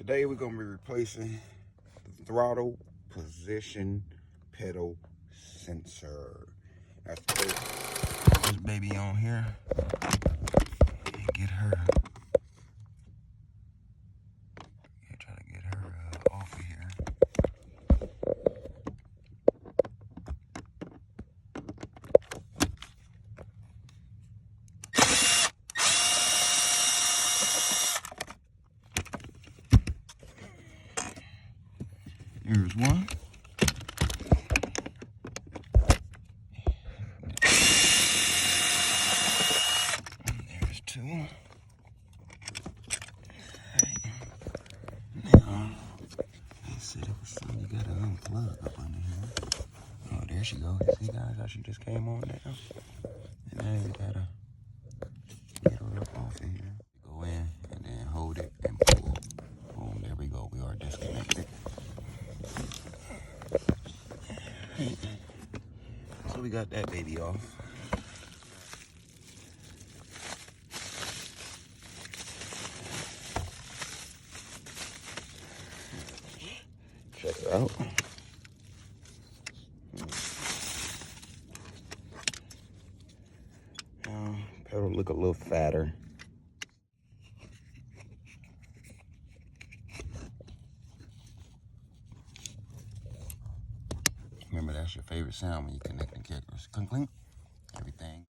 Today we're gonna be replacing the throttle position pedal sensor. That's this baby on here. And get her. Try to get her off of here. Here's one. There's two. Alright. Now, they said it was something you gotta unplug up under here. Oh, there she goes. See, guys, how she just came on now? And now you gotta get her up off of here. Go in and then hold it and pull. Boom, there we go. We are disconnected. So we got that baby off. Check it out. Pedal look a little fatter. Remember, that's your favorite sound when you connect the kickers. Clink, clink, everything.